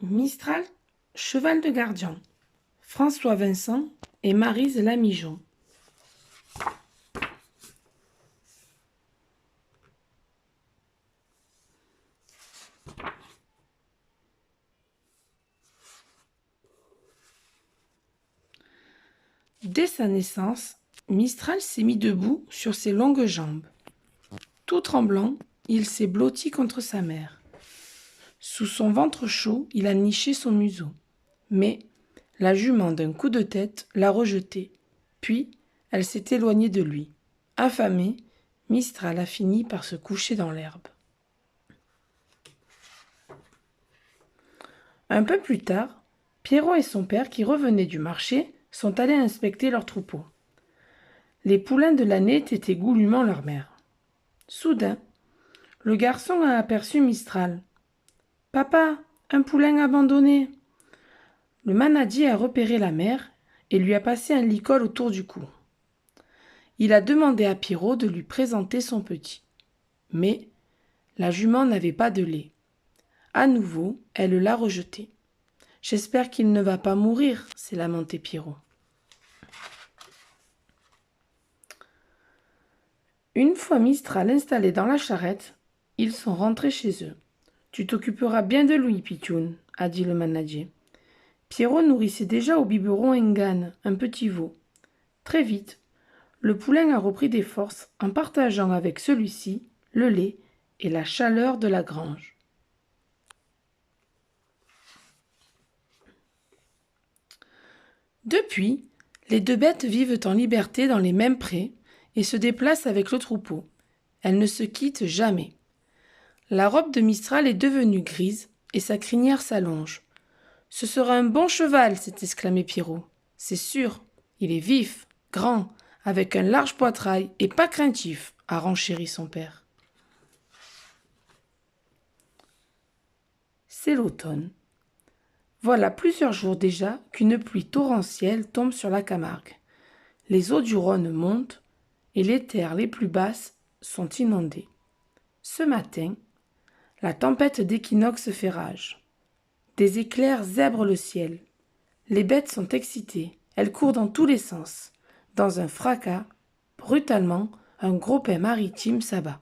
Mistral, cheval de gardien. François Vincent et Maryse Lamigeon. Dès sa naissance, Mistral s'est mis debout sur ses longues jambes. Tout tremblant, il s'est blotti contre sa mère. Sous son ventre chaud, il a niché son museau. Mais la jument d'un coup de tête l'a rejeté. Puis, elle s'est éloignée de lui. Affamé, Mistral a fini par se coucher dans l'herbe. Un peu plus tard, Pierrot et son père, qui revenaient du marché, sont allés inspecter leur troupeau. Les poulains de l'année tétaient goulûment leur mère. Soudain, le garçon a aperçu Mistral. « Papa, un poulain abandonné !» Le manadier a repéré la mère et lui a passé un licol autour du cou. Il a demandé à Pierrot de lui présenter son petit. Mais la jument n'avait pas de lait. À nouveau, elle l'a rejeté. « J'espère qu'il ne va pas mourir », s'est lamenté Pierrot. Une fois Mistral installé dans la charrette, ils sont rentrés chez eux. « Tu t'occuperas bien de lui, Pitchoun », a dit le manadier. Pierrot nourrissait déjà au biberon Engan, un petit veau. Très vite, le poulain a repris des forces en partageant avec celui-ci le lait et la chaleur de la grange. Depuis, les deux bêtes vivent en liberté dans les mêmes prés et se déplacent avec le troupeau. Elles ne se quittent jamais. La robe de Mistral est devenue grise et sa crinière s'allonge. « Ce sera un bon cheval !» s'est exclamé Pierrot. « C'est sûr, il est vif, grand, avec un large poitrail et pas craintif !» a renchéri son père. C'est l'automne. Voilà plusieurs jours déjà qu'une pluie torrentielle tombe sur la Camargue. Les eaux du Rhône montent et les terres les plus basses sont inondées. Ce matin, la tempête d'équinoxe fait rage. Des éclairs zèbrent le ciel. Les bêtes sont excitées. Elles courent dans tous les sens. Dans un fracas, brutalement, un gros pain maritime s'abat.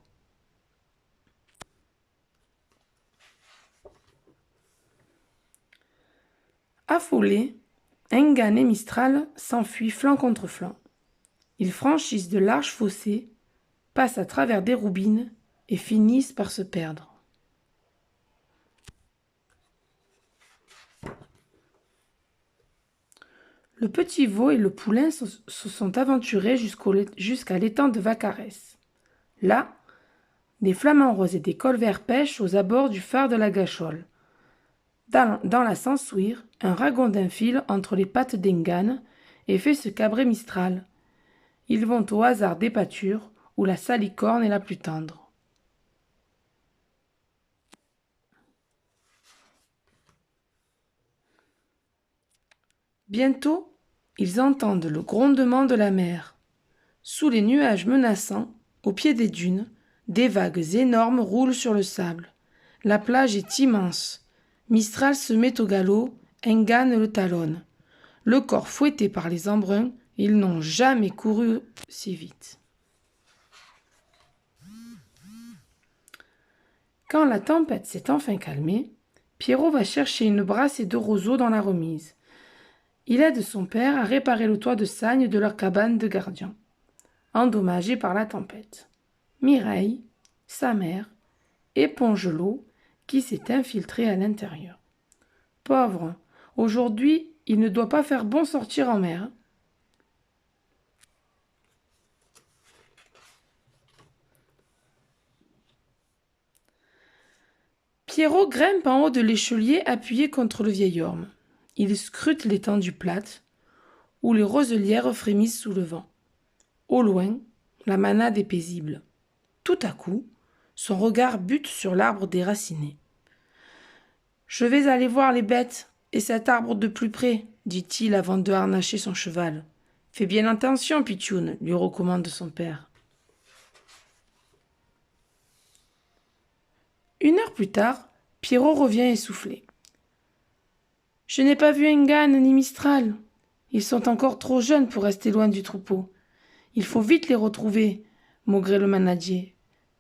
Affolés, Engan et Mistral s'enfuient flanc contre flanc. Ils franchissent de larges fossés, passent à travers des roubines et finissent par se perdre. Le petit veau et le poulain se sont aventurés jusqu'à l'étang de Vaccarès. Là, des flamants roses et des colverts pêchent aux abords du phare de la Gâchole. Dans la Sansouire, un ragondin file entre les pattes d'Engan et fait se cabrer Mistral. Ils vont au hasard des pâtures où la salicorne est la plus tendre. Bientôt, ils entendent le grondement de la mer. Sous les nuages menaçants, au pied des dunes, des vagues énormes roulent sur le sable. La plage est immense. Mistral se met au galop, Engan le talonne. Le corps fouetté par les embruns, ils n'ont jamais couru si vite. Quand la tempête s'est enfin calmée, Pierrot va chercher une brasse et deux roseaux dans la remise. Il aide son père à réparer le toit de sagne de leur cabane de gardien, endommagée par la tempête. Mireille, sa mère, éponge l'eau qui s'est infiltrée à l'intérieur. Pauvre, aujourd'hui, il ne doit pas faire bon sortir en mer. Pierrot grimpe en haut de l'échelier appuyé contre le vieil orme. Il scrute l'étendue plate, où les roselières frémissent sous le vent. Au loin, la manade est paisible. Tout à coup, son regard bute sur l'arbre déraciné. « Je vais aller voir les bêtes et cet arbre de plus près, » dit-il avant de harnacher son cheval. « Fais bien attention, Pitchoun, » lui recommande son père. Une heure plus tard, Pierrot revient essoufflé. Je n'ai pas vu Engan ni Mistral. Ils sont encore trop jeunes pour rester loin du troupeau. Il faut vite les retrouver, maugrait le manadier.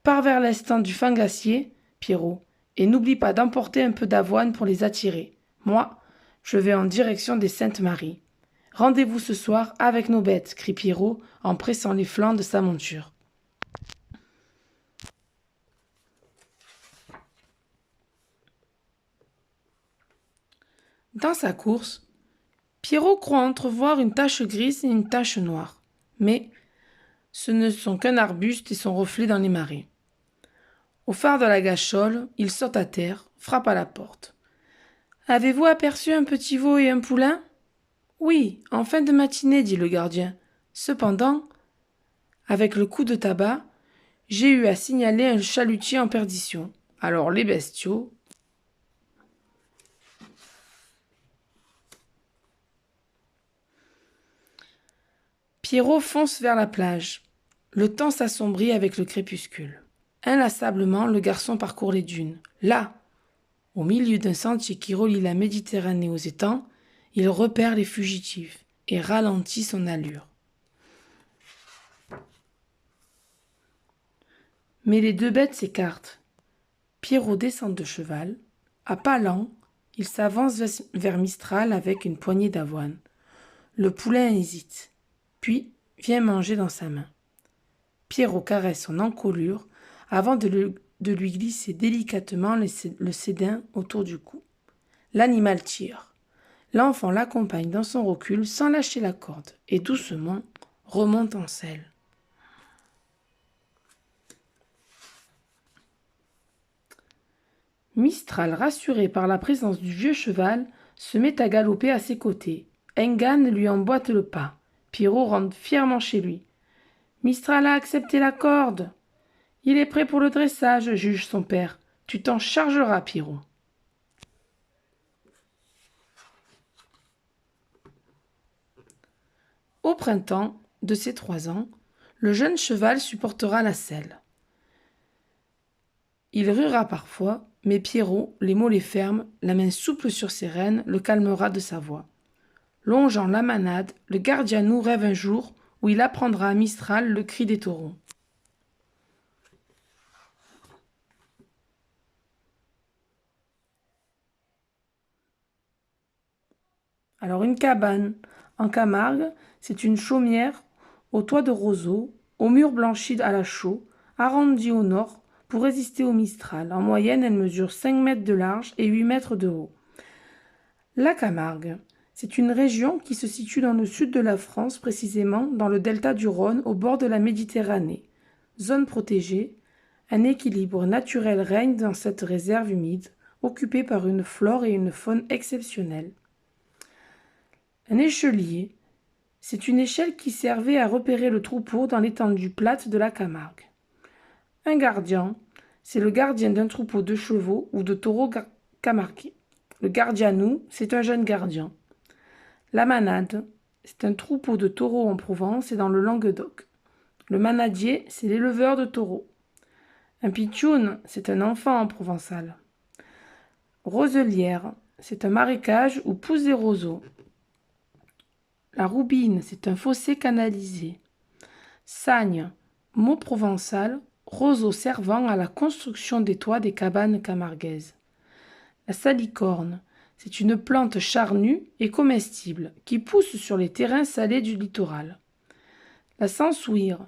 Pars vers l'estang du fangassier, Pierrot, et n'oublie pas d'emporter un peu d'avoine pour les attirer. Moi, je vais en direction des Saintes-Maries. Rendez-vous ce soir avec nos bêtes, crie Pierrot en pressant les flancs de sa monture. Dans sa course, Pierrot croit entrevoir une tache grise et une tache noire. Mais ce ne sont qu'un arbuste et son reflet dans les marais. Au phare de la Gâchole, il saute à terre, frappe à la porte. « Avez-vous aperçu un petit veau et un poulain ?»« Oui, en fin de matinée, dit le gardien. Cependant, avec le coup de tabac, j'ai eu à signaler un chalutier en perdition. Alors les bestiaux... » Pierrot fonce vers la plage. Le temps s'assombrit avec le crépuscule. Inlassablement, le garçon parcourt les dunes. Là, au milieu d'un sentier qui relie la Méditerranée aux étangs, il repère les fugitifs et ralentit son allure. Mais les deux bêtes s'écartent. Pierrot descend de cheval. À pas lents, il s'avance vers Mistral avec une poignée d'avoine. Le poulain hésite, puis vient manger dans sa main. Pierrot caresse son encolure avant de lui glisser délicatement le sédin autour du cou. L'animal tire. L'enfant l'accompagne dans son recul sans lâcher la corde et doucement remonte en selle. Mistral, rassuré par la présence du vieux cheval, se met à galoper à ses côtés. Engan lui emboîte le pas. Pierrot rentre fièrement chez lui. Mistral a accepté la corde. Il est prêt pour le dressage, juge son père. Tu t'en chargeras, Pierrot. Au printemps de ses 3 ans, le jeune cheval supportera la selle. Il ruera parfois, mais Pierrot, les mollets fermes, la main souple sur ses rênes, le calmera de sa voix. Longeant la manade, le gardianou rêve un jour où il apprendra à Mistral le cri des taureaux. Alors une cabane en Camargue, c'est une chaumière au toit de roseaux, aux murs blanchis à la chaux, arrondie au nord pour résister au Mistral. En moyenne, elle mesure 5 mètres de large et 8 mètres de haut. La Camargue, c'est une région qui se situe dans le sud de la France, précisément dans le delta du Rhône, au bord de la Méditerranée. Zone protégée, un équilibre naturel règne dans cette réserve humide, occupée par une flore et une faune exceptionnelles. Un échelier, c'est une échelle qui servait à repérer le troupeau dans l'étendue plate de la Camargue. Un gardien, c'est le gardien d'un troupeau de chevaux ou de taureaux camarguais. Le gardianou, c'est un jeune gardien. La manade, c'est un troupeau de taureaux en Provence et dans le Languedoc. Le manadier, c'est l'éleveur de taureaux. Un pitchoun, c'est un enfant en provençal. Roselière, c'est un marécage où poussent des roseaux. La roubine, c'est un fossé canalisé. Sagne, mot provençal, roseau servant à la construction des toits des cabanes camarguaises. La salicorne, c'est une plante charnue et comestible qui pousse sur les terrains salés du littoral. La sansouire,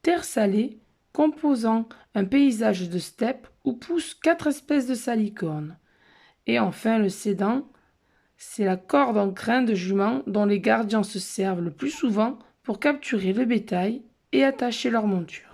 terre salée, composant un paysage de steppe où poussent 4 espèces de salicornes. Et enfin le sédan, c'est la corde en crin de jument dont les gardiens se servent le plus souvent pour capturer le bétail et attacher leur monture.